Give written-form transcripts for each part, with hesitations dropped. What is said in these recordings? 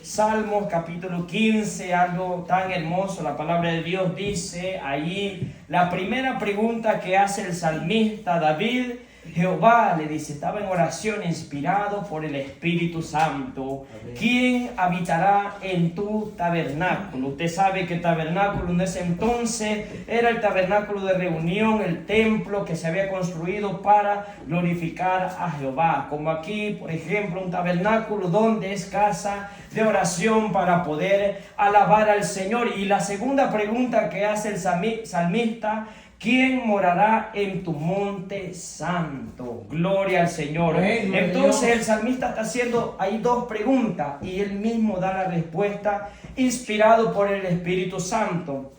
Salmos capítulo 15, algo tan hermoso. La palabra de Dios dice allí, la primera pregunta que hace el salmista David, Jehová le dice, estaba en oración inspirado por el Espíritu Santo. ¿Quién habitará en tu tabernáculo? Usted sabe que tabernáculo en ese entonces era el tabernáculo de reunión, el templo que se había construido para glorificar a Jehová. Como aquí, por ejemplo, un tabernáculo donde es casa de oración para poder alabar al Señor. Y la segunda pregunta que hace el salmista, ¿quién morará en tu monte santo? Gloria al Señor. Entonces el salmista está haciendo ahí dos preguntas y él mismo da la respuesta inspirado por el Espíritu Santo.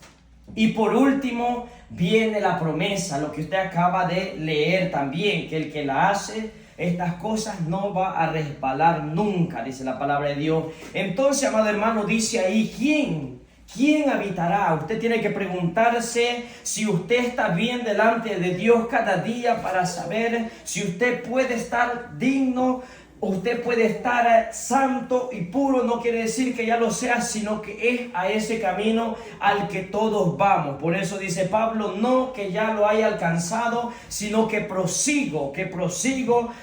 Y por último viene la promesa, lo que usted acaba de leer también, que el que la hace, estas cosas no va a resbalar nunca, dice la palabra de Dios. Entonces, amado hermano, dice ahí, ¿quién habitará? Usted tiene que preguntarse si usted está bien delante de Dios cada día para saber si usted puede estar digno. Usted puede estar santo y puro, no quiere decir que ya lo sea, sino que es a ese camino al que todos vamos. Por eso dice Pablo, no que ya lo haya alcanzado, sino que prosigo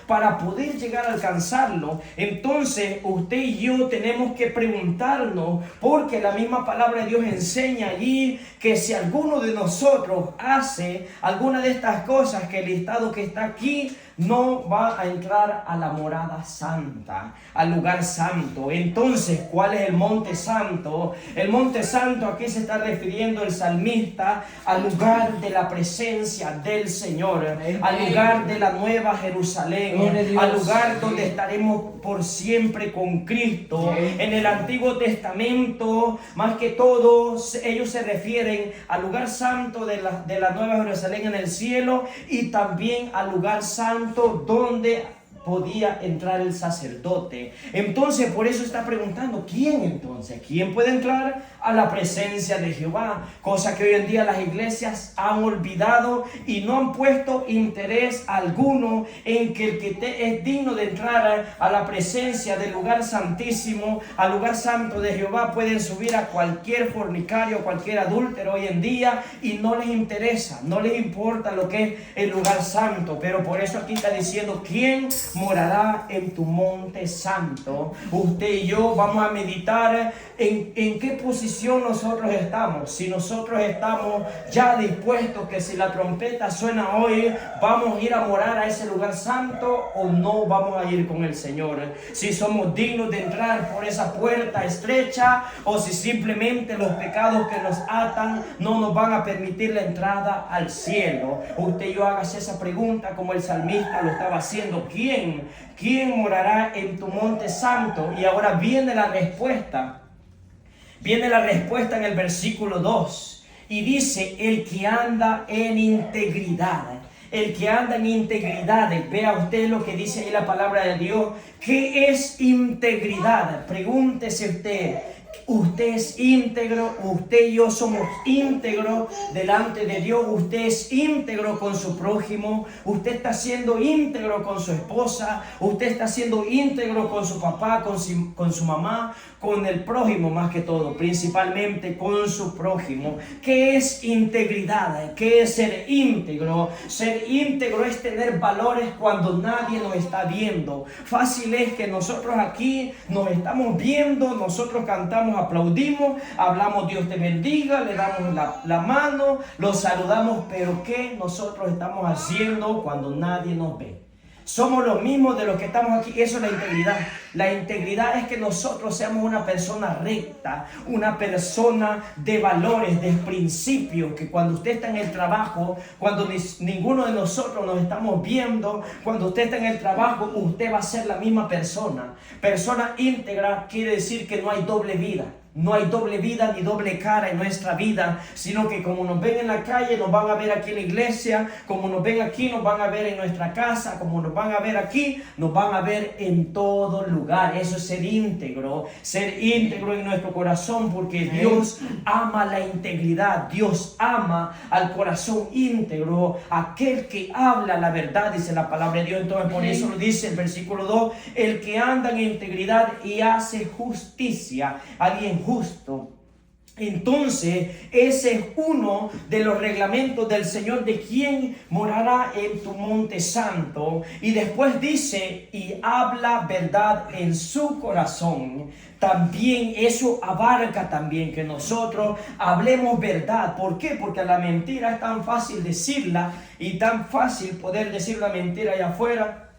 para poder llegar a alcanzarlo. Entonces usted y yo tenemos que preguntarnos, porque la misma palabra de Dios enseña allí que si alguno de nosotros hace alguna de estas cosas, que el listado que está aquí, no va a entrar a la morada santa, al lugar santo. Entonces, ¿cuál es el monte santo? El monte santo, aquí se está refiriendo el salmista al lugar de la presencia del Señor, al lugar de la nueva Jerusalén, al lugar donde estaremos por siempre con Cristo. En el Antiguo Testamento, más que todo, ellos se refieren al lugar santo de la nueva Jerusalén en el cielo, y también al lugar santo donde podía entrar el sacerdote. Entonces, por eso está preguntando, ¿quién puede entrar a la presencia de Jehová? Cosa que hoy en día las iglesias han olvidado y no han puesto interés alguno en que el que es digno de entrar a la presencia del lugar santísimo, al lugar santo de Jehová. Pueden subir a cualquier fornicario, cualquier adúltero hoy en día, y no les interesa, no les importa lo que es el lugar santo. Pero por eso aquí está diciendo, ¿quién morará en tu monte santo? Usted y yo vamos a meditar en qué posición nosotros estamos. Si nosotros estamos ya dispuestos que si la trompeta suena hoy, vamos a ir a morar a ese lugar santo, o no vamos a ir con el Señor. Si somos dignos de entrar por esa puerta estrecha, o si simplemente los pecados que nos atan no nos van a permitir la entrada al cielo. Usted y yo hágase esa pregunta como el salmista lo estaba haciendo. ¿Quién morará en tu monte santo? Y ahora viene la respuesta. Viene la respuesta en el versículo 2. Y dice, el que anda en integridad. El que anda en integridad. Vea usted lo que dice ahí la palabra de Dios. ¿Qué es integridad? Pregúntese usted. Usted es íntegro, usted y yo somos íntegros delante de Dios. Usted es íntegro con su prójimo, usted está siendo íntegro con su esposa, usted está siendo íntegro con su papá, con su mamá, con el prójimo, más que todo, principalmente con su prójimo. ¿Qué es integridad? ¿Qué es ser íntegro? Ser íntegro es tener valores cuando nadie nos está viendo. Fácil es que nosotros aquí nos estamos viendo, nosotros cantamos, aplaudimos, hablamos Dios te bendiga, le damos la mano, los saludamos, pero ¿qué nosotros estamos haciendo cuando nadie nos ve? Somos los mismos de los que estamos aquí. Eso es la integridad. La integridad es que nosotros seamos una persona recta, una persona de valores, de principios, que cuando usted está en el trabajo, cuando ninguno de nosotros nos estamos viendo, cuando usted está en el trabajo, usted va a ser la misma persona. Persona íntegra quiere decir que no hay doble vida. No hay doble vida ni doble cara en nuestra vida, sino que como nos ven en la calle, nos van a ver aquí en la iglesia, como nos ven aquí, nos van a ver en nuestra casa, como nos van a ver aquí, nos van a ver en todo lugar. lugar. Eso es ser íntegro en nuestro corazón, porque Dios ama la integridad. Dios ama al corazón íntegro, aquel que habla la verdad, dice la palabra de Dios. Entonces por eso lo dice el versículo 2, el que anda en integridad y hace justicia, alguien justo. Entonces ese es uno de los reglamentos del Señor, de quien morará en tu monte santo. Y después dice, y habla verdad en su corazón. También eso abarca también que nosotros hablemos verdad. ¿Por qué? Porque la mentira es tan fácil decirla y tan fácil poder decir la mentira allá afuera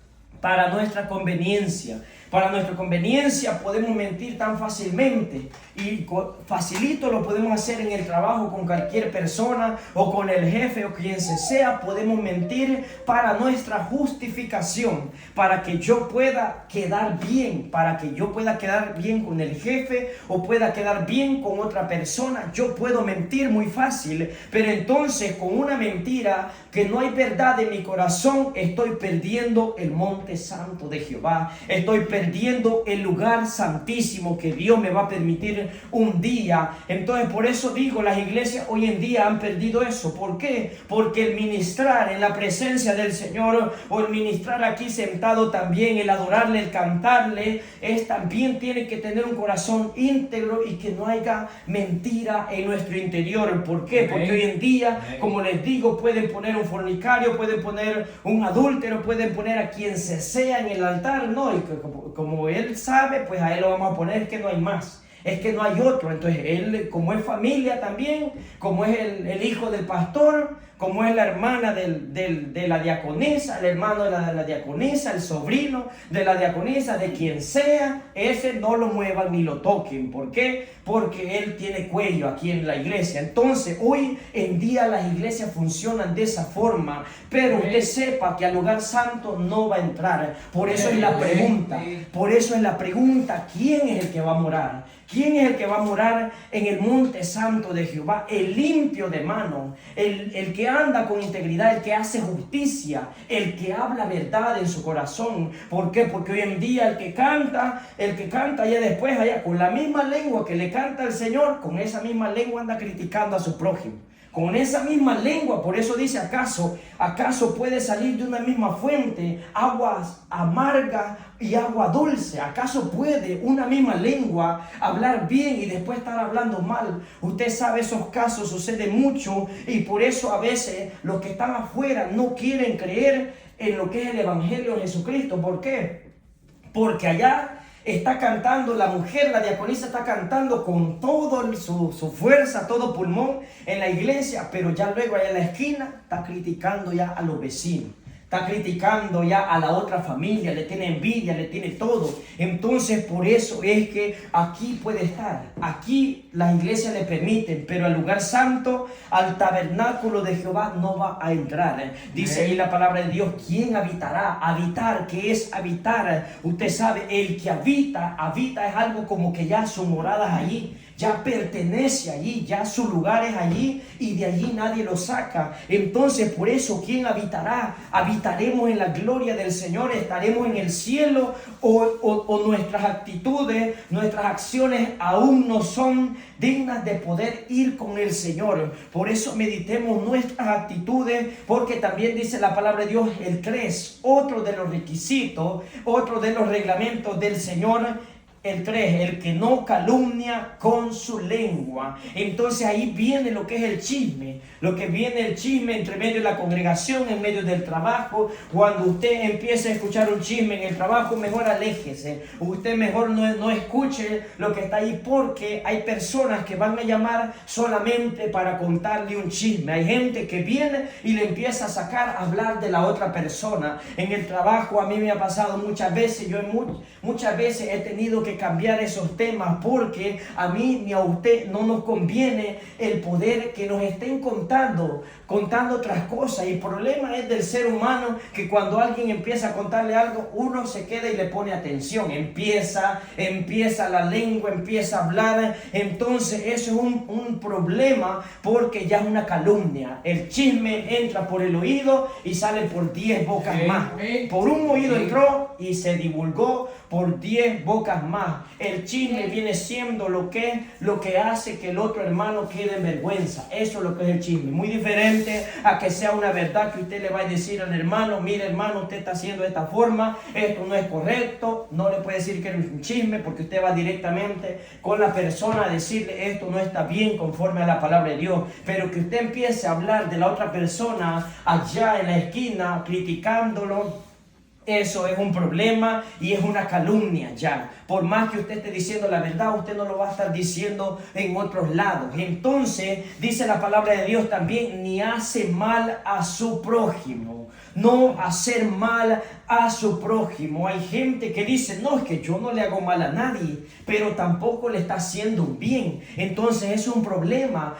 para nuestra conveniencia. Para nuestra conveniencia podemos mentir tan fácilmente, y facilito lo podemos hacer en el trabajo con cualquier persona o con el jefe o quien sea. Podemos mentir para nuestra justificación, para que yo pueda quedar bien, para que yo pueda quedar bien con el jefe o pueda quedar bien con otra persona. Yo puedo mentir muy fácil, pero entonces con una mentira que no hay verdad en mi corazón, estoy perdiendo el monte santo de Jehová, estoy perdiendo el lugar santísimo que Dios me va a permitir un día. Entonces por eso digo, las iglesias hoy en día han perdido eso. ¿Por qué? Porque el ministrar en la presencia del Señor, o el ministrar aquí sentado también, el adorarle, el cantarle, también tiene que tener un corazón íntegro y que no haya mentira en nuestro interior. ¿Por qué? Porque hoy en día, como les digo, pueden poner un fornicario, pueden poner un adúltero, pueden poner a quien se sea en el altar, ¿no? Y como él sabe, pues a él lo vamos a poner, es que no hay más, es que no hay otro. Entonces él, como es familia también, como es el hijo del pastor, como es la hermana de la diaconisa, el hermano de la diaconisa, el sobrino de la diaconisa, de quien sea, ese no lo muevan ni lo toquen. ¿Por qué? Porque él tiene cuello aquí en la iglesia. Entonces hoy en día las iglesias funcionan de esa forma, pero usted sepa que al lugar santo no va a entrar. Por eso es la pregunta, ¿quién es el que va a morar? ¿Quién es el que va a morar en el monte santo de Jehová? El limpio de mano, el que anda con integridad, el que hace justicia, el que habla verdad en su corazón. ¿Por qué? Porque hoy en día el que canta allá después, allá con la misma lengua que le canta al Señor, con esa misma lengua anda criticando a su prójimo. Con esa misma lengua, por eso dice, ¿acaso puede salir de una misma fuente aguas amargas y agua dulce? ¿Acaso puede una misma lengua hablar bien y después estar hablando mal? Usted sabe, esos casos suceden mucho, y por eso a veces los que están afuera no quieren creer en lo que es el Evangelio de Jesucristo. ¿Por qué? Porque allá está cantando la mujer, la diaconisa está cantando con toda su fuerza, todo pulmón en la iglesia, pero ya luego allá en la esquina está criticando ya a los vecinos, está criticando ya a la otra familia, le tiene envidia, le tiene todo. Entonces por eso es que aquí puede estar, aquí las iglesias le permiten, pero al lugar santo, al tabernáculo de Jehová no va a entrar. Dice ahí la palabra de Dios, ¿quién habitará? Habitar, ¿qué es habitar? Usted sabe, el que habita es algo como que ya su morada es allí, ya pertenece allí, ya su lugar es allí, y de allí nadie lo saca. Entonces por eso, ¿quién habitará? Habitaremos en la gloria del Señor, estaremos en el cielo, o nuestras actitudes, nuestras acciones aún no son dignas de poder ir con el Señor. Por eso meditemos nuestras actitudes, porque también dice la palabra de Dios, el 3, otro de los requisitos, otro de los reglamentos del Señor. El 3, el que no calumnia con su lengua. Entonces ahí viene lo que es el chisme. Lo que viene el chisme entre medio de la congregación, en medio del trabajo. Cuando usted empieza a escuchar un chisme en el trabajo, mejor aléjese. Usted mejor no escuche lo que está ahí, porque hay personas que van a llamar solamente para contarle un chisme. Hay gente que viene y le empieza a sacar, a hablar de la otra persona. En el trabajo a mí me ha pasado muchas veces. Muchas veces he tenido que cambiar esos temas, porque a mí ni a usted no nos conviene el poder que nos estén contando otras cosas. Y el problema es del ser humano, que cuando alguien empieza a contarle algo, uno se queda y le pone atención, empieza la lengua, empieza a hablar. Entonces eso es un problema, porque ya es una calumnia. El chisme entra por el oído y sale por 10 bocas más. Por un oído entró, y se divulgó por 10 bocas más. El chisme viene siendo lo que hace que el otro hermano quede en vergüenza. Eso es lo que es el chisme. Muy diferente a que sea una verdad que usted le va a decir al hermano: mire hermano, usted está haciendo de esta forma, esto no es correcto. No le puede decir que es un chisme, porque usted va directamente con la persona a decirle: esto no está bien conforme a la palabra de Dios. Pero que usted empiece a hablar de la otra persona allá en la esquina, criticándolo, eso es un problema y es una calumnia ya. Por más que usted esté diciendo la verdad, usted no lo va a estar diciendo en otros lados. Entonces, dice la palabra de Dios también: ni hace mal a su prójimo. No hacer mal a su prójimo. Hay gente que dice: no, es que yo no le hago mal a nadie, pero tampoco le está haciendo un bien. Entonces es un problema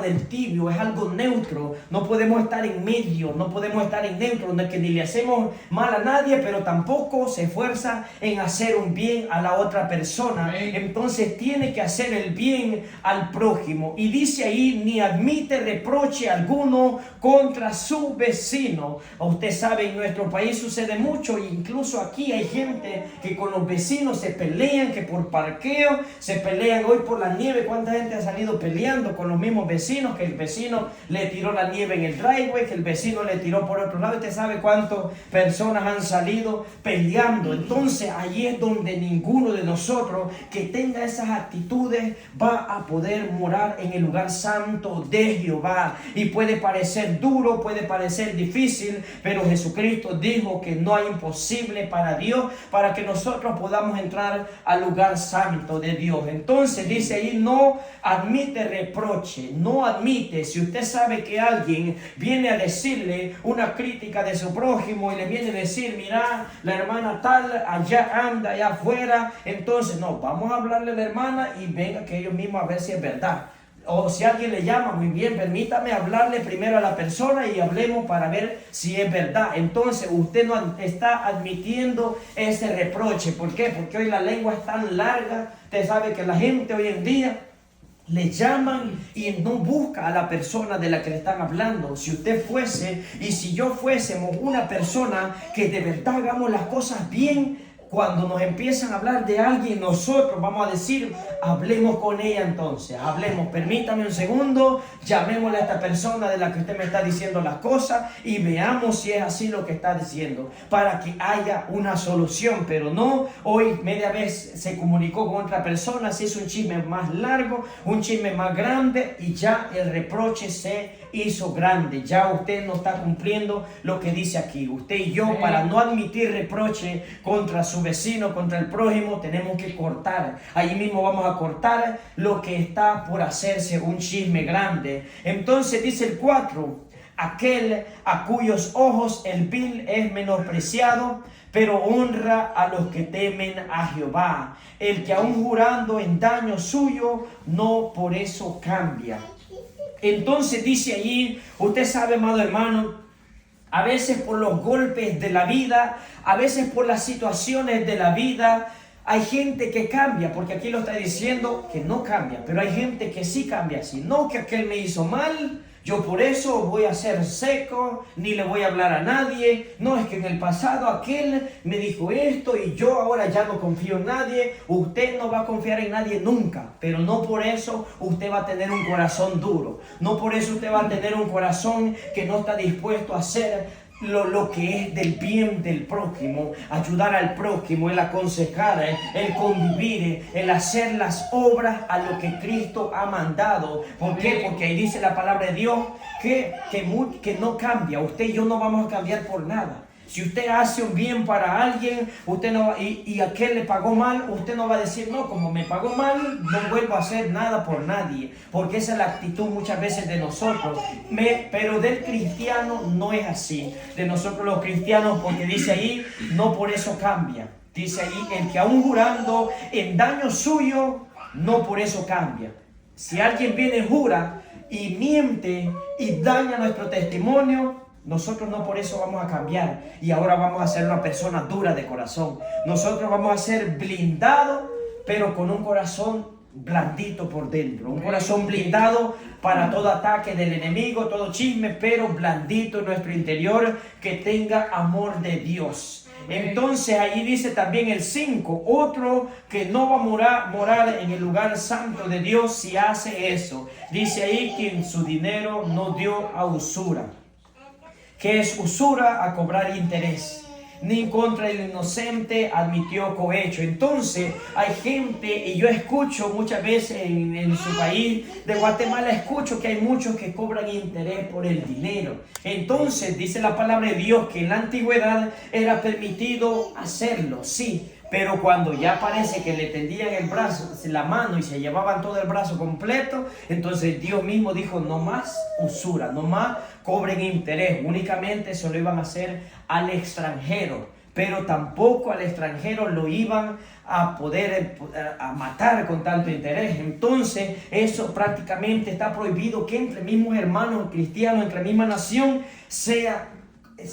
del tibio, es algo neutro. No podemos estar en medio, no podemos estar en neutro, no es que ni le hacemos mal a nadie, pero tampoco se esfuerza en hacer un bien a la otra persona. Entonces tiene que hacer el bien al prójimo. Y dice ahí: ni admite reproche alguno contra su vecino. Usted sabe, en nuestro país sucede mucho, incluso aquí hay gente que con los vecinos se pelean, que por parqueo se pelean. Hoy por la nieve, ¿cuánta gente ha salido peleando con los mismos vecinos? Que el vecino le tiró la nieve en el driveway, que el vecino le tiró por otro lado. Usted sabe cuántas personas han salido peleando. Entonces ahí es donde ninguno de nosotros que tenga esas actitudes va a poder morar en el lugar santo de Jehová. Y puede parecer duro, puede parecer difícil, pero Jesucristo dijo que no hay imposible para Dios, para que nosotros podamos entrar al lugar santo de Dios. Entonces dice ahí: no admite reproche, no admite. Si usted sabe que alguien viene a decirle una crítica de su prójimo y le viene a decir: mira, la hermana tal allá anda, allá afuera, entonces no, vamos a hablarle a la hermana y venga que ellos mismos a ver si es verdad. O si alguien le llama, muy bien, permítame hablarle primero a la persona y hablemos para ver si es verdad. Entonces usted no está admitiendo ese reproche. ¿Por qué? Porque hoy la lengua es tan larga. Usted sabe que la gente hoy en día le llaman y no busca a la persona de la que le están hablando. Si usted fuese y si yo fuésemos una persona que de verdad hagamos las cosas bien, cuando nos empiezan a hablar de alguien, nosotros vamos a decir: hablemos con ella entonces, hablemos, permítame un segundo, llamémosle a esta persona de la que usted me está diciendo las cosas y veamos si es así lo que está diciendo, para que haya una solución. Pero no, hoy media vez se comunicó con otra persona, se hizo un chisme más largo, un chisme más grande, y ya el reproche se hizo grande. Ya usted no está cumpliendo lo que dice aquí. Usted y yo, para no admitir reproche contra su vecino, contra el prójimo, tenemos que cortar. Ahí mismo vamos a cortar lo que está por hacerse un chisme grande. Entonces dice el 4: aquel a cuyos ojos el vil es menospreciado, pero honra a los que temen a Jehová. El que aún jurando en daño suyo, no por eso cambia. Entonces dice allí, usted sabe, amado hermano, a veces por los golpes de la vida, a veces por las situaciones de la vida, hay gente que cambia, porque aquí lo está diciendo que no cambia, pero hay gente que sí cambia así. No que aquel me hizo mal, yo por eso voy a ser seco, ni le voy a hablar a nadie. No, es que en el pasado aquel me dijo esto y yo ahora ya no confío en nadie. Usted no va a confiar en nadie nunca, pero no por eso usted va a tener un corazón duro. No por eso usted va a tener un corazón que no está dispuesto a hacer lo que es del bien del prójimo, ayudar al prójimo, el aconsejar, el convivir, el hacer las obras a lo que Cristo ha mandado. ¿Por qué? Porque ahí dice la palabra de Dios que no cambia. Usted y yo no vamos a cambiar por nada. Si usted hace un bien para alguien, usted no, y aquel le pagó mal, usted no va a decir: no, como me pagó mal, no vuelvo a hacer nada por nadie. Porque esa es la actitud muchas veces de nosotros. Pero del cristiano no es así. De nosotros los cristianos, porque dice ahí: no por eso cambia. Dice ahí: el que aún jurando en daño suyo, no por eso cambia. Si alguien viene y jura y miente y daña nuestro testimonio, nosotros no por eso vamos a cambiar y ahora vamos a ser una persona dura de corazón. Nosotros vamos a ser blindados, pero con un corazón blandito por dentro. Un corazón blindado para todo ataque del enemigo, todo chisme, pero blandito en nuestro interior, que tenga amor de Dios. Entonces allí dice también el 5, otro que no va a morar en el lugar santo de Dios si hace eso. Dice ahí que en su dinero no dio a usura. ¿Qué es usura? A cobrar interés. Ni contra el inocente admitió cohecho. Entonces hay gente, y yo escucho muchas veces en su país de Guatemala, escucho que hay muchos que cobran interés por el dinero. Entonces dice la palabra de Dios que en la antigüedad era permitido hacerlo, sí, pero cuando ya parece que le tendían el brazo, la mano, y se llevaban todo el brazo completo, entonces Dios mismo dijo: no más usura, no más cobren interés. Únicamente se lo iban a hacer al extranjero, pero tampoco al extranjero lo iban a poder a matar con tanto interés. Entonces eso prácticamente está prohibido, que entre mismos hermanos cristianos, entre misma nación,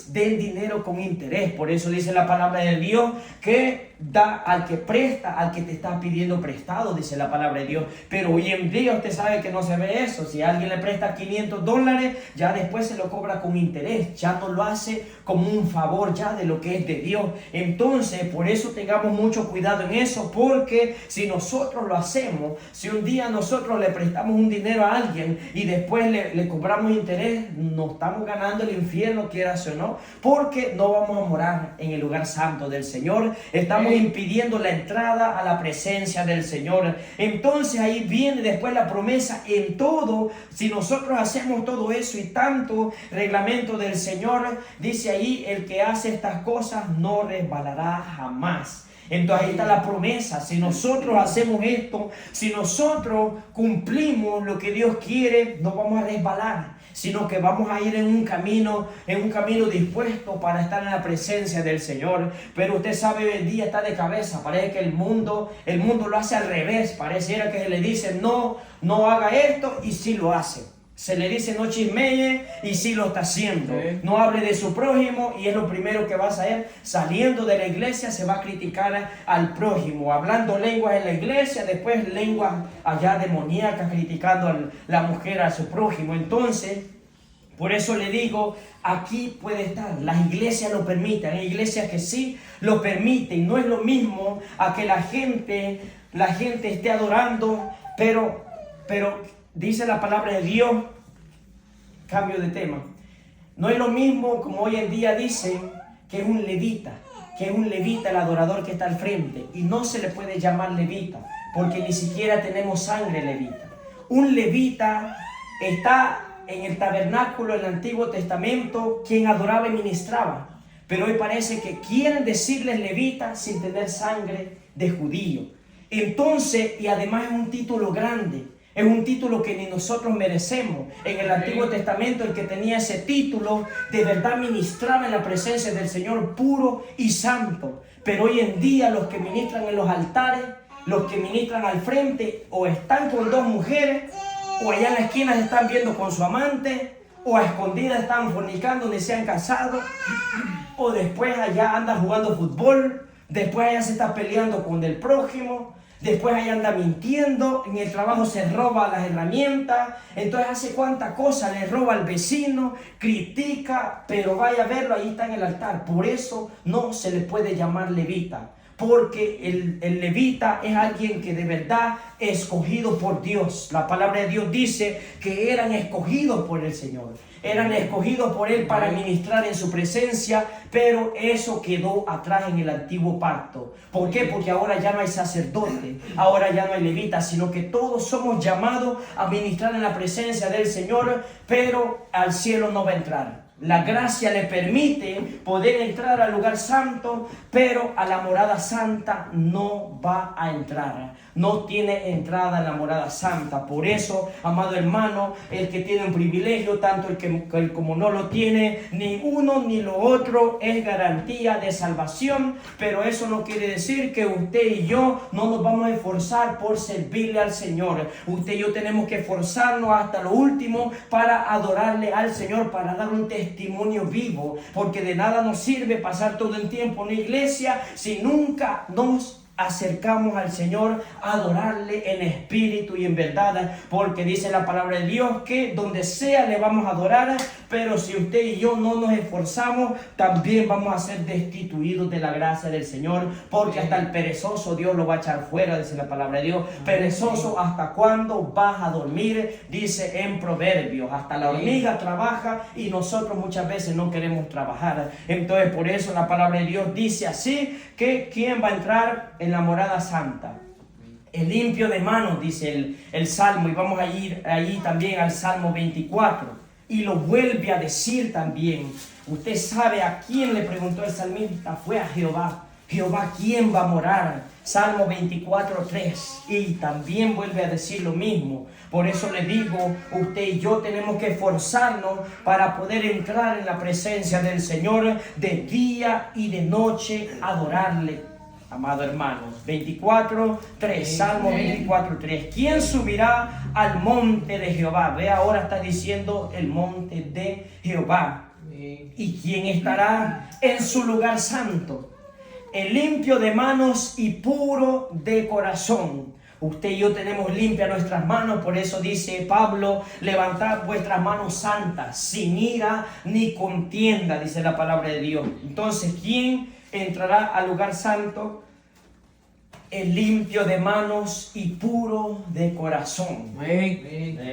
den dinero con interés. Por eso dice la palabra de Dios que da al que presta, al que te está pidiendo prestado, dice la palabra de Dios. Pero hoy en día usted sabe que no se ve eso. Si alguien le presta $500, ya después se lo cobra con interés, ya no lo hace como un favor ya de lo que es de Dios. Entonces por eso tengamos mucho cuidado en eso, porque si nosotros lo hacemos, si un día nosotros le prestamos un dinero a alguien y después le cobramos interés, nos estamos ganando el infierno, quieras o no, porque no vamos a morar en el lugar santo del Señor. Estamos impidiendo la entrada a la presencia del Señor. Entonces ahí viene después la promesa en todo. Si nosotros hacemos todo eso y tanto reglamento del Señor, dice ahí: el que hace estas cosas no resbalará jamás. Entonces ahí está la promesa. Si nosotros hacemos esto, si nosotros cumplimos lo que Dios quiere, no vamos a resbalar, sino que vamos a ir en un camino dispuesto para estar en la presencia del Señor. Pero usted sabe, hoy en día está de cabeza. Parece que el mundo lo hace al revés. Pareciera que se le dice no haga esto, y sí lo hace. Se le dice no chismee, y sí lo está haciendo. Sí. No hable de su prójimo, y es lo primero que va a hacer. Saliendo de la iglesia se va a criticar al prójimo, hablando lenguas en la iglesia, después lenguas allá demoníacas, criticando a la mujer, a su prójimo. Entonces, por eso le digo, aquí puede estar. Las iglesias lo permiten, hay iglesias que sí lo permiten. No es lo mismo a que la gente esté adorando, pero dice la palabra de Dios, cambio de tema, no es lo mismo como hoy en día dicen que es un levita el adorador que está al frente, y no se le puede llamar levita porque ni siquiera tenemos sangre levita. Un levita está en el tabernáculo del Antiguo Testamento, quien adoraba y ministraba, pero hoy parece que quieren decirles levita sin tener sangre de judío. Entonces, y además es un título grande. Es un título que ni nosotros merecemos. En el Antiguo Testamento, el que tenía ese título de verdad ministraba en la presencia del Señor puro y santo. Pero hoy en día los que ministran en los altares, los que ministran al frente, o están con dos mujeres, o allá en la esquina se están viendo con su amante, o a escondidas están fornicando, ni se han casado, o después allá anda jugando fútbol, después allá se está peleando con el prójimo, después ahí anda mintiendo, en el trabajo se roba las herramientas, entonces hace cuánta cosa, le roba al vecino, critica, pero vaya a verlo, ahí está en el altar. Por eso no se le puede llamar levita, porque el levita es alguien que de verdad es escogido por Dios. La palabra de Dios dice que eran escogidos por el Señor, eran escogidos por Él para ministrar en su presencia, pero eso quedó atrás en el antiguo pacto. ¿Por qué? Porque ahora ya no hay sacerdote, ahora ya no hay levita, sino que todos somos llamados a ministrar en la presencia del Señor, pero al cielo no va a entrar. La gracia le permite poder entrar al lugar santo, pero a la morada santa no va a entrar. No tiene entrada en la morada santa. Por eso, amado hermano, el que tiene un privilegio, tanto el como no lo tiene, ni uno ni lo otro es garantía de salvación. Pero eso no quiere decir que usted y yo no nos vamos a esforzar por servirle al Señor. Usted y yo tenemos que esforzarnos hasta lo último para adorarle al Señor, para dar un testimonio vivo. Porque de nada nos sirve pasar todo el tiempo en la iglesia si nunca nos acercamos al Señor a adorarle en espíritu y en verdad, porque dice la palabra de Dios que donde sea le vamos a adorar, pero si usted y yo no nos esforzamos, también vamos a ser destituidos de la gracia del Señor, porque hasta el perezoso Dios lo va a echar fuera, dice la palabra de Dios. Perezoso, ¿hasta cuándo vas a dormir? Dice en Proverbios, hasta la hormiga trabaja y nosotros muchas veces no queremos trabajar. Entonces por eso la palabra de Dios dice así, que ¿quién va a entrar en la morada santa? El limpio de manos, dice el Salmo, y vamos a ir ahí también al Salmo 24, y lo vuelve a decir también. Usted sabe a quién le preguntó el salmista, fue a Jehová. Jehová, ¿quién va a morar? Salmo 24:3, y también vuelve a decir lo mismo. Por eso le digo, usted y yo tenemos que esforzarnos para poder entrar en la presencia del Señor de día y de noche, adorarle. Amado hermanos, 24:3, Salmo 24:3. ¿Quién subirá al monte de Jehová? Ve, ahora está diciendo el monte de Jehová. ¿Y quién estará en su lugar santo? El limpio de manos y puro de corazón. Usted y yo tenemos limpias nuestras manos, por eso dice Pablo, levantad vuestras manos santas, sin ira ni contienda, dice la palabra de Dios. Entonces, ¿quién entrará al lugar santo? El limpio de manos y puro de corazón.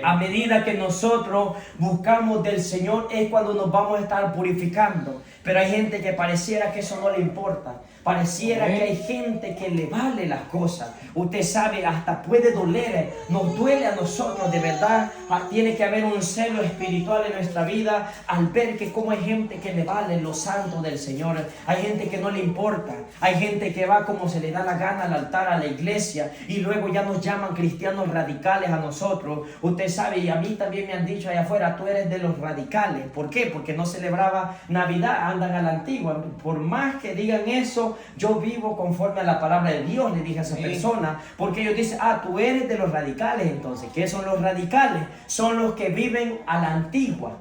A medida que nosotros buscamos del Señor es cuando nos vamos a estar purificando. Pero hay gente que pareciera que eso no le importa. Pareciera que hay gente que le vale las cosas. Usted sabe, hasta puede doler. Nos duele a nosotros, de verdad. Tiene que haber un celo espiritual en nuestra vida al ver que como hay gente que le vale lo santo del Señor. Hay gente que no le importa. Hay gente que va como se le da la gana al altar, a la iglesia, y luego ya nos llaman cristianos radicales a nosotros. Usted sabe, y a mí también me han dicho allá afuera, tú eres de los radicales. ¿Por qué? Porque no celebraba Navidad, andan a la antigua. Por más que digan eso, yo vivo conforme a la palabra de Dios, le dije a esa persona, porque ellos dicen, tú eres de los radicales. Entonces, ¿qué son los radicales? Son los que viven a la antigua.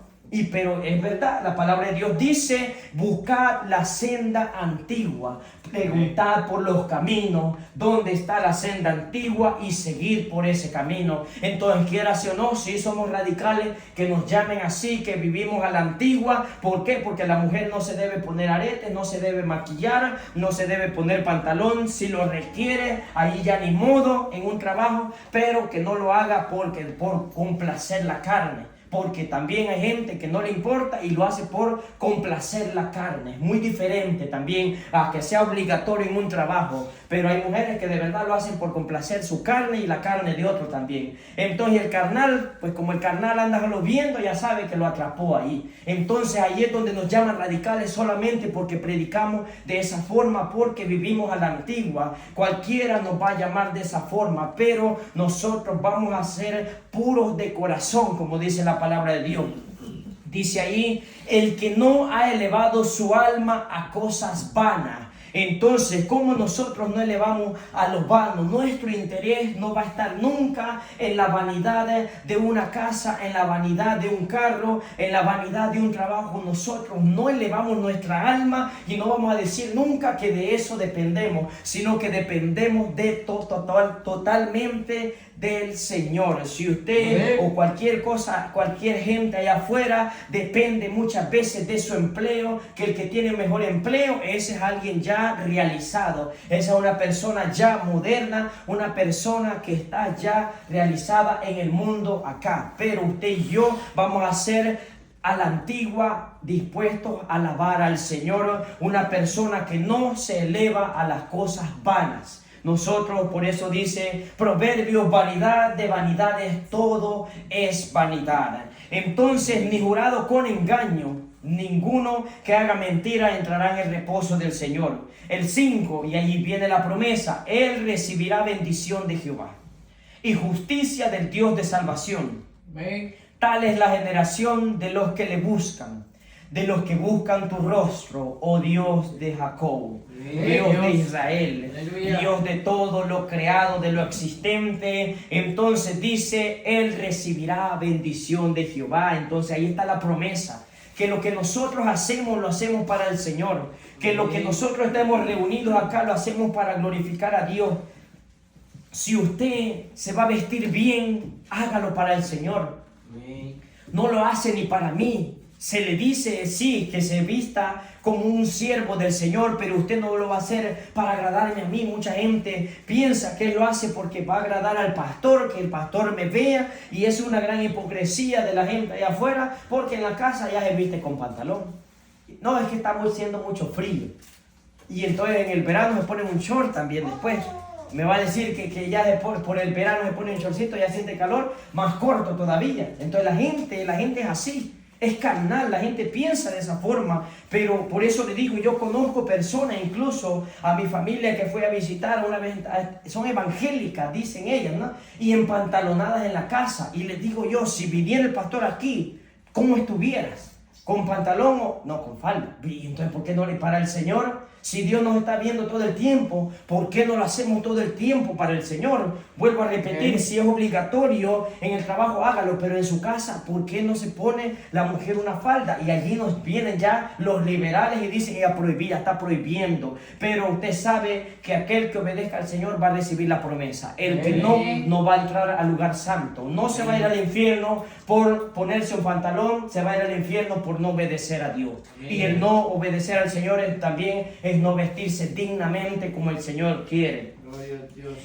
Pero es verdad, la palabra de Dios dice, buscad la senda antigua, preguntad por los caminos, dónde está la senda antigua y seguir por ese camino. Entonces, quieras o no, si somos radicales, que nos llamen así, que vivimos a la antigua. ¿Por qué? Porque la mujer no se debe poner aretes, no se debe maquillar, no se debe poner pantalón. Si lo requiere, ahí ya ni modo en un trabajo, pero que no lo haga por complacer la carne. Porque también hay gente que no le importa y lo hace por complacer la carne. Es muy diferente también a que sea obligatorio en un trabajo. Pero hay mujeres que de verdad lo hacen por complacer su carne y la carne de otro también. Entonces el carnal, pues como el carnal anda lo viendo, ya sabe que lo atrapó ahí. Entonces ahí es donde nos llaman radicales solamente porque predicamos de esa forma, porque vivimos a la antigua. Cualquiera nos va a llamar de esa forma, pero nosotros vamos a ser puros de corazón, como dice la palabra de Dios. Dice ahí, el que no ha elevado su alma a cosas vanas. Entonces, como nosotros no elevamos a lo vano, nuestro interés no va a estar nunca en la vanidad de una casa, en la vanidad de un carro, en la vanidad de un trabajo. Nosotros no elevamos nuestra alma y no vamos a decir nunca que de eso dependemos, sino que dependemos de totalmente del Señor. Si usted o cualquier cosa, cualquier gente allá afuera depende muchas veces de su empleo, que el que tiene mejor empleo, ese es alguien ya realizado, esa es una persona ya moderna, una persona que está ya realizada en el mundo acá. Pero usted y yo vamos a ser a la antigua, dispuestos a alabar al Señor, una persona que no se eleva a las cosas vanas. Nosotros, por eso dice Proverbios, vanidad de vanidades, todo es vanidad. Entonces, ni jurado con engaño, ninguno que haga mentira entrará en el reposo del Señor. El 5, y allí viene la promesa, él recibirá bendición de Jehová y justicia del Dios de salvación. Amén. Tal es la generación de los que le buscan, de los que buscan tu rostro, oh Dios de Jacob, Dios de Israel, aleluya. Dios de todo lo creado, de lo existente. Entonces dice, él recibirá bendición de Jehová. Entonces ahí está la promesa, que lo que nosotros hacemos lo hacemos para el Señor, que lo que nosotros estemos reunidos acá lo hacemos para glorificar a Dios. Si usted se va a vestir bien, hágalo para el Señor. No lo hace ni para mí. Se le dice, sí, que se vista como un siervo del Señor, pero usted no lo va a hacer para agradarme a mí. Mucha gente piensa que lo hace porque va a agradar al pastor, que el pastor me vea, y es una gran hipocresía de la gente allá afuera, porque en la casa ya se viste con pantalón. No, es que está haciendo mucho frío. Y entonces en el verano se ponen un short también después. Me va a decir que ya después, por el verano se pone un shortcito, ya siente calor, más corto todavía. Entonces la gente es así. Es carnal, la gente piensa de esa forma, pero por eso le digo, yo conozco personas, incluso a mi familia que fui a visitar una vez, son evangélicas, dicen ellas, ¿no? Y empantalonadas en la casa, y les digo yo, si viniera el pastor aquí, ¿cómo estuvieras? ¿Con pantalón o no, con falda? Y entonces, ¿por qué no le para el Señor? Si Dios nos está viendo todo el tiempo, ¿por qué no lo hacemos todo el tiempo para el Señor? Vuelvo a repetir, si es obligatorio en el trabajo, hágalo, pero en su casa, ¿por qué no se pone la mujer una falda? Y allí nos vienen ya los liberales y dicen, ella prohibida, está prohibiendo. Pero usted sabe que aquel que obedezca al Señor va a recibir la promesa. El que no va a entrar al lugar santo. No se va a ir al infierno por ponerse un pantalón, se va a ir al infierno por no obedecer a Dios. Y el no obedecer al Señor también es no vestirse dignamente como el Señor quiere.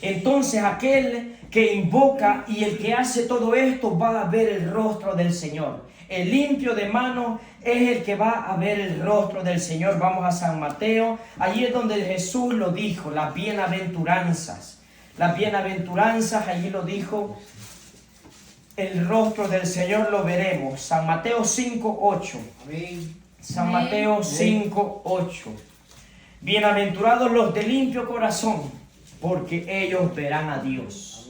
Entonces aquel que invoca y el que hace todo esto va a ver el rostro del Señor. El limpio de manos es el que va a ver el rostro del Señor. Vamos a San Mateo, allí es donde Jesús lo dijo, las bienaventuranzas. Las bienaventuranzas, allí lo dijo, el rostro del Señor lo veremos. San Mateo 5:8. San Mateo 5:8. Bienaventurados los de limpio corazón, porque ellos verán a Dios.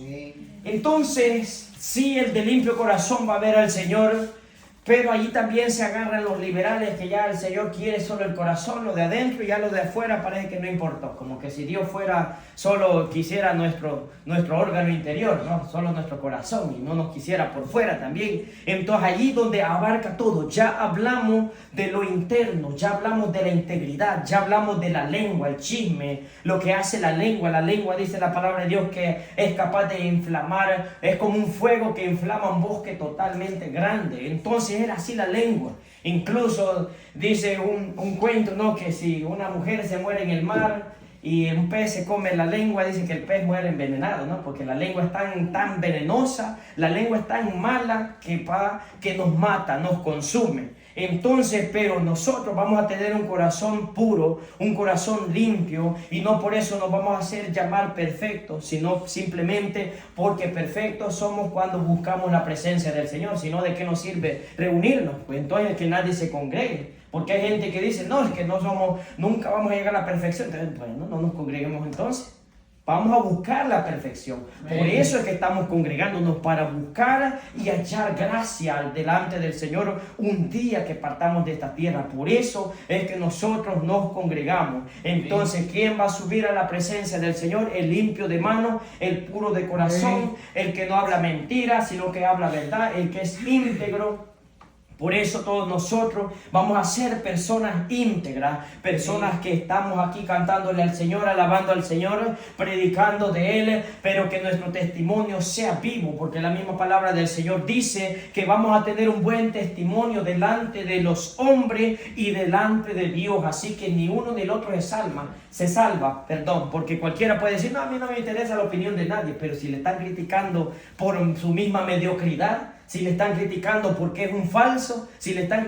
Entonces, sí, el de limpio corazón va a ver al Señor, pero allí también se agarran los liberales que ya el Señor quiere solo el corazón, lo de adentro, y ya lo de afuera parece que no importa. Como que si Dios fuera solo quisiera nuestro órgano interior, ¿no? Solo nuestro corazón, y no nos quisiera por fuera también. Entonces allí donde abarca todo, ya hablamos de lo interno, ya hablamos de la integridad, ya hablamos de la lengua, el chisme, lo que hace la lengua. La lengua, dice la palabra de Dios, que es capaz de inflamar, es como un fuego que inflama un bosque totalmente grande. Entonces era así la lengua. Incluso dice un cuento, ¿no? Que si una mujer se muere en el mar y un pez se come la lengua, dice que el pez muere envenenado, ¿no? Porque la lengua es tan venenosa, la lengua es tan mala que nos mata, nos consume. Entonces, pero nosotros vamos a tener un corazón puro, un corazón limpio, y no por eso nos vamos a hacer llamar perfectos, sino simplemente porque perfectos somos cuando buscamos la presencia del Señor. Sino, ¿de qué nos sirve reunirnos? Pues entonces que nadie se congregue, porque hay gente que dice, no, es que nunca vamos a llegar a la perfección. Entonces, bueno, no nos congreguemos entonces. Vamos a buscar la perfección. Por eso es que estamos congregándonos, para buscar y hallar gracia delante del Señor un día que partamos de esta tierra. Por eso es que nosotros nos congregamos. Entonces, ¿quién va a subir a la presencia del Señor? El limpio de mano, el puro de corazón, el que no habla mentira, sino que habla verdad, el que es íntegro. Por eso todos nosotros vamos a ser personas íntegras, personas que estamos aquí cantándole al Señor, alabando al Señor, predicando de Él, pero que nuestro testimonio sea vivo, porque la misma palabra del Señor dice que vamos a tener un buen testimonio delante de los hombres y delante de Dios. Así que ni uno ni el otro se salva, porque cualquiera puede decir, no, a mí no me interesa la opinión de nadie, pero si le están criticando por su misma mediocridad, si le están criticando porque es un falso,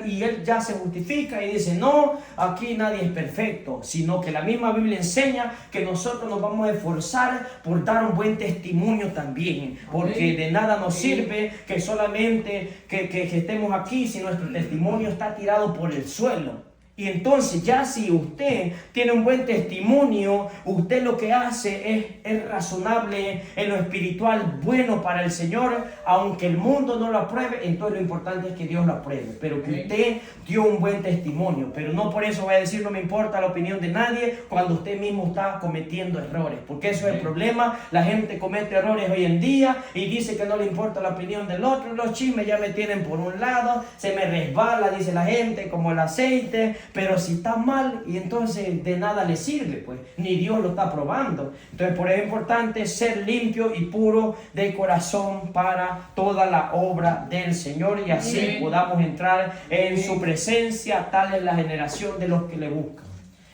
y él ya se justifica y dice, no, aquí nadie es perfecto, sino que la misma Biblia enseña que nosotros nos vamos a esforzar por dar un buen testimonio también, porque de nada nos sirve que solamente que estemos aquí si nuestro testimonio está tirado por el suelo. Y entonces ya si usted tiene un buen testimonio, usted lo que hace es razonable en lo espiritual, bueno para el Señor, aunque el mundo no lo apruebe, entonces lo importante es que Dios lo apruebe, pero que usted dio un buen testimonio, pero no por eso va a decir no me importa la opinión de nadie cuando usted mismo está cometiendo errores, porque eso es el problema. La gente comete errores hoy en día y dice que no le importa la opinión del otro. Los chismes ya me tienen por un lado, se me resbala, dice la gente, como el aceite. Pero si está mal, y entonces de nada le sirve, pues, ni Dios lo está probando. Entonces, por eso es importante ser limpio y puro de corazón para toda la obra del Señor, y así podamos entrar en su presencia. Tal es la generación de los que le buscan.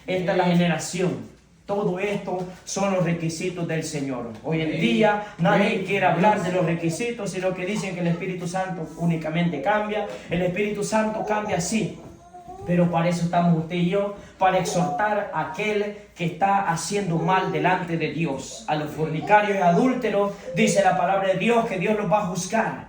Esta es la generación. Todo esto son los requisitos del Señor. Hoy en día nadie quiere hablar de los requisitos, sino que dicen que el Espíritu Santo únicamente cambia. El Espíritu Santo cambia, sí, pero para eso estamos usted y yo, para exhortar a aquel que está haciendo mal delante de Dios. A los fornicarios y adúlteros dice la palabra de Dios que Dios los va a juzgar.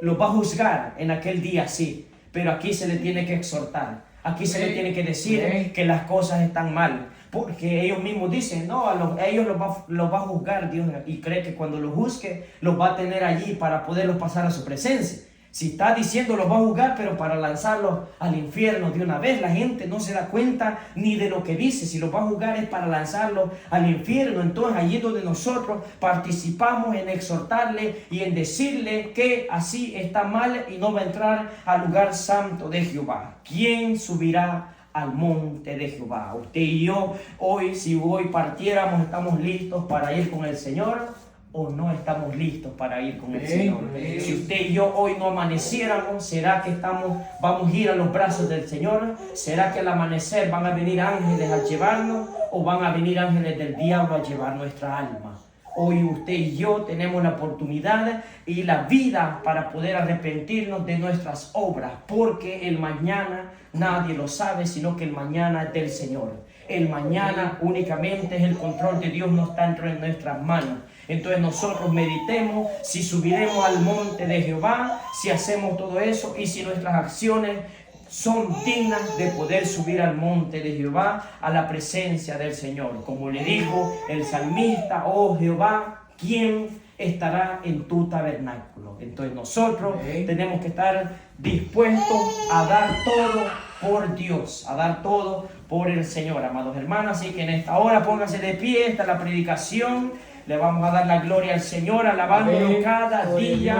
Los va a juzgar en aquel día, sí, pero aquí se le tiene que exhortar. Aquí se le tiene que decir que las cosas están mal. Porque ellos mismos dicen, no, a ellos los va a juzgar Dios, y cree que cuando los juzgue, los va a tener allí para poderlos pasar a su presencia. Si está diciendo los va a juzgar, pero para lanzarlos al infierno de una vez, la gente no se da cuenta ni de lo que dice. Si los va a juzgar es para lanzarlos al infierno. Entonces allí es donde nosotros participamos en exhortarle y en decirle que así está mal y no va a entrar al lugar santo de Jehová. ¿Quién subirá al monte de Jehová? Usted y yo, hoy, si hoy partiéramos, ¿estamos listos para ir con el Señor? ¿O no estamos listos para ir con el Señor? Si usted y yo hoy no amaneciéramos, ¿será que vamos a ir a los brazos del Señor? ¿Será que al amanecer van a venir ángeles a llevarnos? ¿O van a venir ángeles del diablo a llevar nuestra alma? Hoy usted y yo tenemos la oportunidad y la vida para poder arrepentirnos de nuestras obras, porque el mañana nadie lo sabe, sino que el mañana es del Señor. El mañana únicamente es el control de Dios, no está dentro de nuestras manos. Entonces nosotros meditemos si subiremos al monte de Jehová, si hacemos todo eso y si nuestras acciones son dignas de poder subir al monte de Jehová, a la presencia del Señor. Como le dijo el salmista, oh Jehová, ¿quién estará en tu tabernáculo? Entonces nosotros tenemos que estar dispuestos a dar todo por Dios, a dar todo por el Señor, amados hermanos. Así que en esta hora póngase de pie, esta es la predicación. Le vamos a dar la gloria al Señor, alabándolo cada día.